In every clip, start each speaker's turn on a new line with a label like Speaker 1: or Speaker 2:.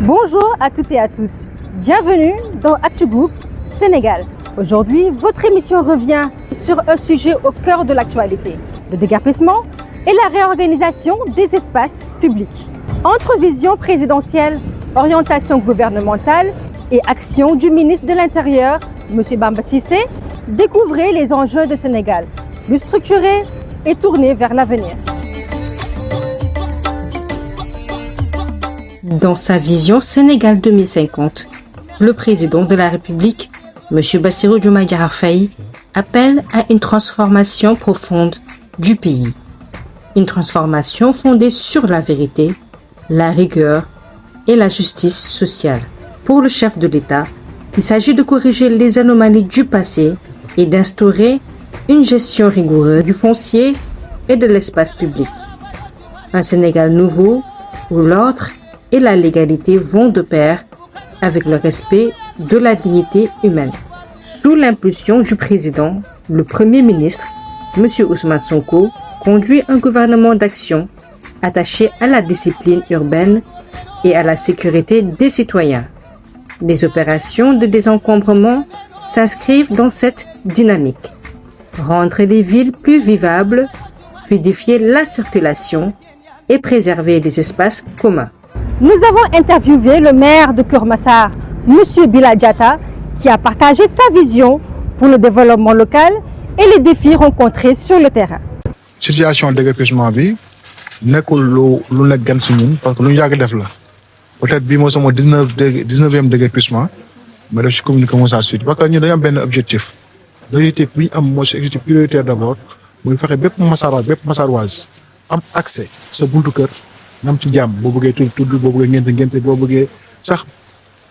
Speaker 1: Bonjour à toutes et à tous. Bienvenue dans ActuGouv Sénégal. Aujourd'hui, votre émission revient sur un sujet au cœur de l'actualité, le déguerpissement et la réorganisation des espaces publics. Entre vision présidentielle, orientation gouvernementale et action du ministre de l'Intérieur, M. Bamba Cissé, découvrez les enjeux du Sénégal, plus structurés et tournés vers l'avenir. Dans sa vision Sénégal 2050, le président de la République, M. Bassirou Diomaye Diakhar Faye, appelle à une transformation profonde du pays. Une transformation fondée sur la vérité, la rigueur et la justice sociale. Pour le chef de l'État, il s'agit de corriger les anomalies du passé et d'instaurer une gestion rigoureuse du foncier et de l'espace public. Un Sénégal nouveau où l'ordre et la légalité vont de pair avec le respect de la dignité humaine. Sous l'impulsion du président, le Premier ministre, M. Ousmane Sonko, conduit un gouvernement d'action attaché à la discipline urbaine et à la sécurité des citoyens. Les opérations de désencombrement s'inscrivent dans cette dynamique. Rendre les villes plus vivables, fluidifier la circulation et préserver les espaces communs. Nous avons interviewé le maire de Keur Massar, M. Bilal Diatta, qui a partagé sa vision pour le développement local et les défis rencontrés sur le terrain.
Speaker 2: Situation de déguerpissement bi nekkul lu nekk gan si ñun parce que lu ñu yàgg def la peut-être bii moo sama 19e déguerpissement mais def ci commune Keur Massar Sud parce que ñun dañu am benn objectif bi ñu am mooy si objectif prioritaire d'abord muy fexe bépp Massaroise am accès sa buntu kër nga am ci jàmm boo bëggee tudd boo bëggee ngénte boo bëggee sax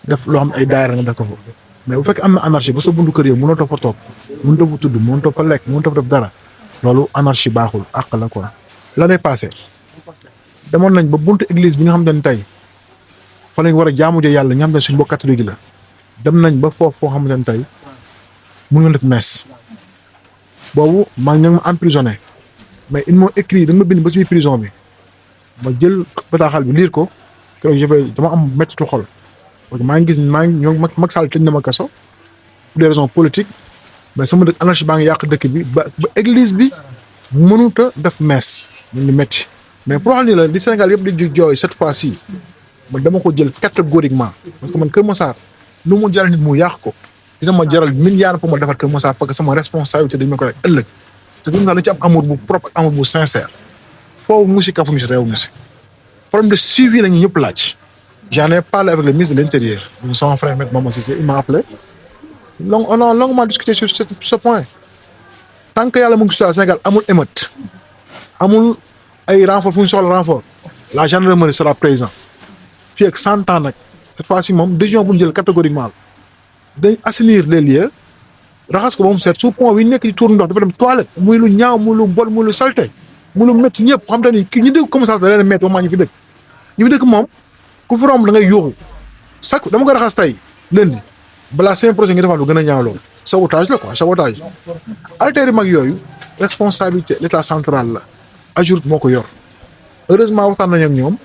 Speaker 2: def loo xam ay daayira nga def ko fa mais bu fekkee am na anarchie ba sa buntu kër yow mënoo fa toog mënoo fa tudd mënoo fa lekk mënoo fa def dara loolu anarchie baaxul àq la quoi. L'année passée demoon nañ ba buntu église bi nga xam ne tey fa lañ war a jaamu ja yàlla nga xam ne suñu mbokk catholique la dem nañ ba foo xam ne tey mun nga def messe boobu maa ngi ma emprisonné mais ils m'ont écrit dañ ma bind ba ci prison bi. ma jël bataaxal bi liir ko keroog dama am méttitu xol parce que maa ngi gis ñoo Macky Sall tëj na ma kaso pour des raisons politiques mais sama dëkk anarchie baa ngi yàq dëkk bi ba église bi mënut a def messe ñu ngi métti mais pour wax ni la li Sénégal yëpp di jooy cette fois-ci man dama ko jël catégoriquement parce que man Keur Massar lu mu jaral nit mu yàq ko dina ma jaral milliard pour ma defar Keur Massar parce que sama responsabilité dañ ma ko rek ëllëg te gis nga dañ ci am amour bu propre ak amour bu sincère. foofu mu si kafuñu si réew mi si problème de suivi la ñu ñëpp laaj. J'en ai parlé avec le ministre de l'Intérieur son frère Maître Bamba Cissé il m'a appelé on a longuement discuté sur ce point tant que yàlla mu ngi si Sénégal amul émeute amul ay renfort fu ñu soxla renfort la gendarmerie sera présent fii ak 100 ans nag cette fois-ci moom décision bu ñu jël catégoriquement dañ assainir les lieux raxas ko ba mu seet sous pont bi nekk di tuur ndox dafa dem toilette muy lu ñaaw muy lu bon muy lu salté mu lu métti ñëpp xam te ni ki ñu dëkk Keur Massar da leen métti wax maa ñu fi dëkk ñu fi dëkk moom ku fi romb da ngay yuuxu sax dama ko raxas tey lundi balaa 5 projet nga defaat lu gën a ñaaw loolu sabotage la quoi sabotage altéré mag yooyu responsabilité l'état central la AGEROUTE moo ko yor heureusement waxtaan nañu ak ñoom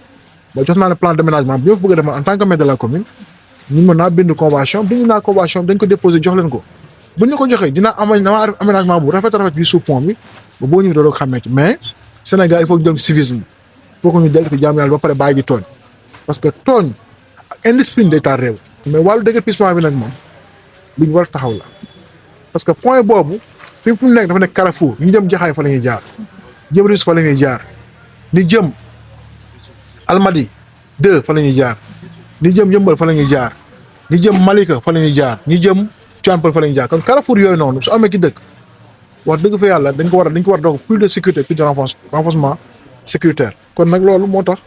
Speaker 2: ba jox naa ne plan d'aménagement bi ñoo bëgg a defar en tant que maire de la commune ñu mën naa bind convention dañ ko déposé jox leen ko bu ñu ko joxee dina aménagement bu rafet bi sous pont bi ba boo ñëwee doog xàmmee ci mais Sénégal il faut que ñu jël civisme il faut que ñu dellu ko jaamu yàlla ba pare bàyyi gi tooñ parce que tooñ ak indiscipline day taal réew. mais wàllu déguerpissement bi nag moom lu ñu war a taxaw la parce que point boobu fi mu nekk dafa nekk carrefour ñu jëm Jaxaay fa la ñuy jaar jëm Rufisque fa la ñuy jaar ni jëm Almadies 2 fa la ñuy jaar ni jëm Yëmbal fa la ñuy jaar ni jëm Malika fa la ñuy jaar ñi jëm Tivaouane Peulh fa la ñuy jaar kon carrefour yooyu noonu su amee ci dëkk. wax dëgg fa yàlla dañ ko war a doog plus de sécurité plus de renforcement sécuritaire kon nag loolu moo tax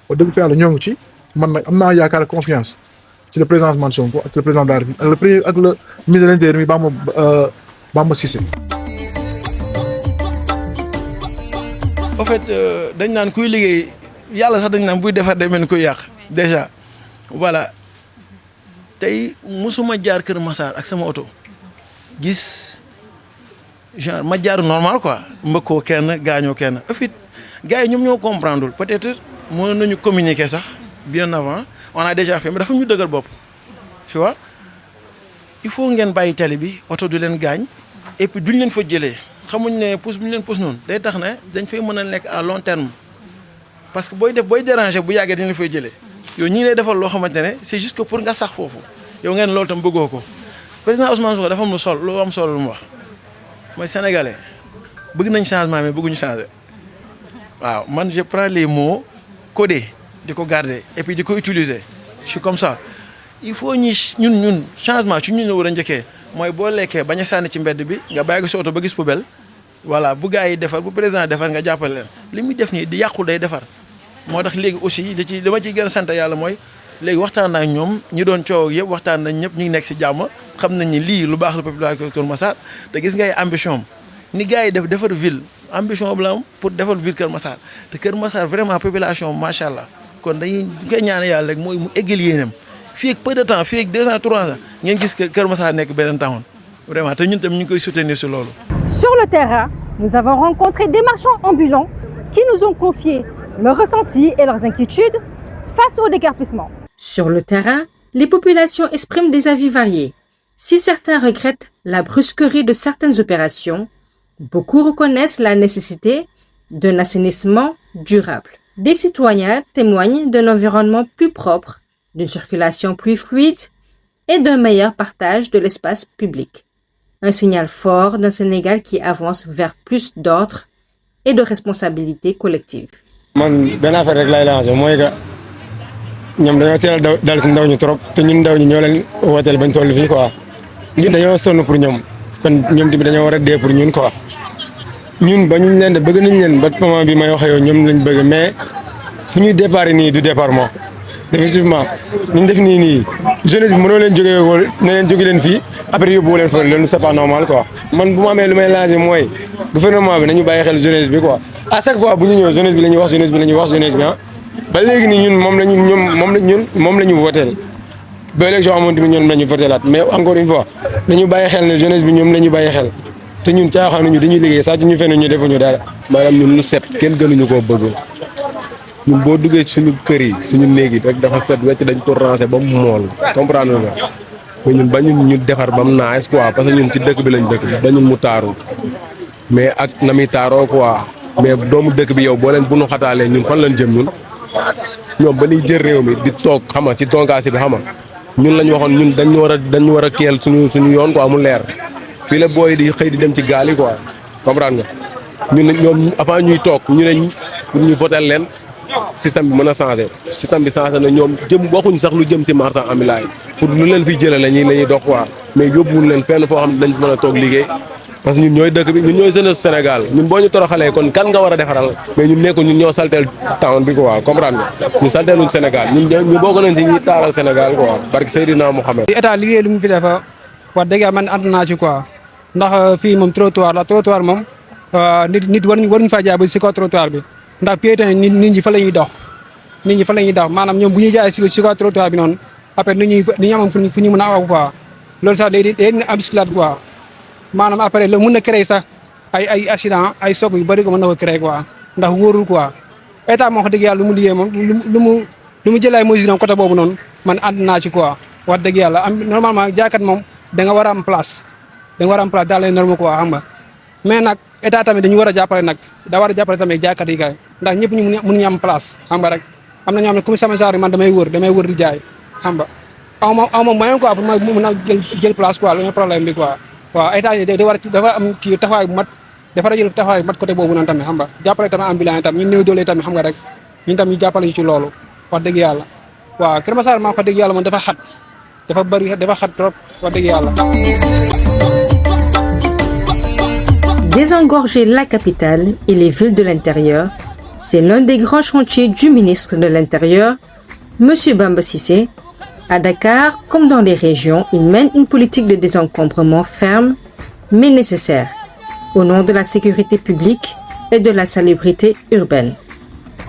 Speaker 2: wax dëgg fa yàlla ñoo ngi ci man nag am naa yaakaar confiance ci le président Ousmane Sonko ak le président de la République ak le ministre de l'Intérieur mi Bamba Cissé.
Speaker 3: en fait dañ naan kuy liggéey yàlla sax dañ naan buy defar day mel ni kuy yàq déjà voilà tey musuma jaar Keur Massar ak sama oto gis. genre ma jaar normal quoi mbëkkoo kenn gaañoo kenn en fait gars yi ñoom ñoo comprendre peut-être mënoon nañu communiquer sax bien avant on a déjà fait mais dafa ñu dëgër bopp tu vois il faut ngeen bàyyi tali bi oto du leen gaañ et puis duñ leen fa jëlee xamuñ ne pousse bu ñu leen pousse noonu day tax ne dañ fay mën a nekk à long terme parce que booy déranger bu yàggee dañ la fay jëlee yow ñi ngi lay defal loo xamante ne c'est juste que pour nga sax foofu yow ngeen loolu tam bëggoo ko président Ousmane Sonko dafa am lu am solo lu mu wax mooy sénégalais bëgg nañ changement mais bëgguñu changer waaw man je prends les mots codés di ko garder et puis di ko utiliser je suis comme ça il faut ñun changement ci ñun la war a njëkkee mooy boo lekkee bañ a sànni ci mbedd bi nga bàyyi ko si oto ba gis poubelle voilà bu gars yi defar bu président defar nga jàppale leen li muy def nii di yàqul day defar moo tax léegi aussi dama ciy gën a sant yàlla mooy léegi waxtaan naa ñoom ñi doon coow yëpp waxtaan nañ ñëpp ñu ngi nekk si jàmm xam nañ ni lii lu baax la population Kër Massar te gis ngay ambition am ni gars yi defar ville ambition bu la am pour defar ville Kër Massar te Kër Massar vraiment population macha allah kon dañuy koy ñaan yàlla rek mooy mu eggal yéenam fii ak peu de temps fii ak 2 ans 3 ans ngeen gis Kër Massar nekk beneen taxoon vraiment te ñun tam ñu ngi koy soutenir si loolu.
Speaker 4: Sur le terrain, nous avons rencontré des marchands ambulants qui nous ont confié leurs ressentis et leurs inquiétudes face au déguerpissement.
Speaker 1: Sur le terrain, les populations expriment des avis variés. Si certains regrettent la brusquerie de certaines opérations, beaucoup reconnaissent la nécessité d'un assainissement durable. Des citoyens témoignent d'un environnement plus propre, d'une circulation plus fluide et d'un meilleur partage de l'espace public. Un signal fort d'un Sénégal qui avance vers plus d'ordre et de responsabilité collective.
Speaker 5: man benn affaire rek lay lancer mooy que ñoom dañoo teel a dal si ndaw ñu trop te ñun ndaw ñi ñoo leen wooteel bañ toll fii quoi ñun dañoo sonn pour ñoom kon ñoom tamit dañoo war a dee pour ñun quoi ñun ba ñu leen de bëgg nañ leen ba moment bi may wax yow ñoom lañ bëgg mais fu ñuy départ nii du départ moo définitivement ñu def nii jeunesse bi mënoo leen jógee wala ne leen jóge leen fii après yóbbu leen fa loolu c'est pas normal quoi man bu ma amee lu may lancer mooy gouvernement bi nañu bàyyi xel jeunesse bi quoi à chaque fois bu ñu ñëw jeunesse bi la ñuy wax jeunesse bi ah ba léegi nii ñun moom la ñu woteel ba élection amoon tamit ñoom la ñu voteelaat mais encore une fois dañu bàyyi xel ne jeunesse bi ñoom la ñu bàyyi xel te ñun caaxaanuñu dañuy liggéey sax ñu fenn ñu defuñu dara.
Speaker 6: maanaam ñun lu set kenn gënuñu koo bëgg ñun boo duggee suñu kër yi suñu néeg yi rek dafa set wecc dañ ko ranger ba mu mool comprendre nga mais ñun ba ñun ñu defar ba mu naaj quoi parce que ñun ci dëkk bi lañ dëkk ba ñun mu taaru mais ak na muy taaroo quoi mais doomu dëkk bi yow boo leen bu nu xataalee ñun fan lañ jëm ñoom ba ñuy jël réew mi di toog xama ci donkaasi bi xama ñun lañ waxoon ñun dañu war a kiyal suñu yoon quoi mu leer fii la booy di xëy di dem ci gaal yi quoi comprendre nga ñun ñoom avant ñuy toog ñu ne pour ñu voter leen système bi mën a changé système bi changé na ñoom waxuñ sax lu jëm si marchand ambulant yi pour lu leen fiy jëlee la ñuy dox quoi mais yóbbuwul leen fenn foo xam ne dañ mën a toog liggéey parce que ñun ñooy dëkk bi ñun ñooy jeunesse Sénégal ñun boo ñu toroxalee kon kan nga war a defaral mais ñun nekku ñun ñoo salteel town bi quoi comprendre nga ñu salteeluñ Sénégal ñu bokk nañ ci ñi taaral Sénégal quoi barke Seydina Mouhamed.
Speaker 5: état liggéey lu mu fi defa wax dëgg man ànd naa ci quoi ndax fii moom trottoir moom nit waruñu faa jaay ba si kaw trottoir bi ndax piéton nit ñi fa la ñuy dox maanaam ñoom bu ñuy jaay si kaw trottoir bi noonu après nit ñi am fu ñu mën a aw quoi loolu sax day embuscade quoi maanaam après la mën na créer sax ay accident ay soog yu bëri ko mën na ko créer quoi ndax wóorul quoi état moo wax dëgg yàlla lu mu liggéey moom lu mu jël ay mesures côté boobu noonu man ànd naa ci quoi wax dëgg yàlla normalement jaaykat moom da nga war a am place dans les normes quoi xam nga mais nag état tamit dañu war a jàppale nag daa war a jàppale tamit jaaykat yi kay ndax ñëpp ñu mënuñu am place xam nga rek am na ñoo xam ne comme sama genre man damay wër di jaay xam nga aw ma moyen quoi pour ma mën a jël place quoi lu ñu problème bi quoi waaw état yi dafa am kii taxawaay bu mat dafa war a jël taxawaay bu mat côté boobu noonu tamit xam nga jàppale tamit ambulant yi tamit ñu néew doole tamit xam nga rek ñun tam ñu jàppale ñu ci loolu wax dëgg yàlla waaw Kër Massar maa wax dëgg yàlla moom dafa xat dafa xat trop wax dëgg yàlla.
Speaker 1: Désengorger la capitale et les villes de l'intérieur, c'est l'un des grands chantiers du ministre de l'Intérieur, M. Bamba Cissé. À Dakar, comme dans les régions, il mène une politique de désencombrement ferme, mais nécessaire, au nom de la sécurité publique et de la salubrité urbaine.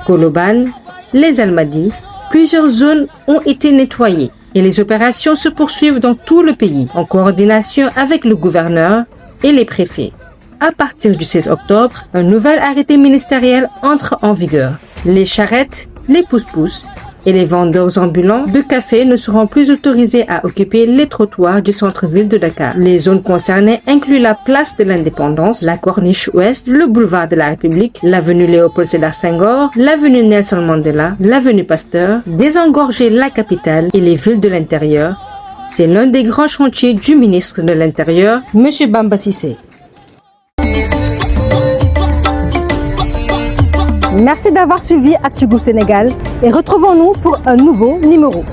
Speaker 1: Colobane, les Almadies, plusieurs zones ont été nettoyées et les opérations se poursuivent dans tout le pays, en coordination avec le gouverneur et les préfets. À partir du 16 octobre, un nouvel arrêté ministériel entre en vigueur. Les charrettes, les pousse-pousse Et les vendeurs ambulants de café ne seront plus autorisés à occuper les trottoirs du centre-ville de Dakar. Les zones concernées incluent la place de l'Indépendance, la Corniche Ouest, le boulevard de la République, l'avenue Léopold Sédar Senghor, l'avenue Nelson Mandela, l'avenue Pasteur, désengorger la capitale et les villes de l'intérieur. C'est l'un des grands chantiers du ministre de l'Intérieur, M. Bamba Cissé.
Speaker 4: Merci d'avoir suivi ActuGouv Sénégal et retrouvons-nous pour un nouveau numéro.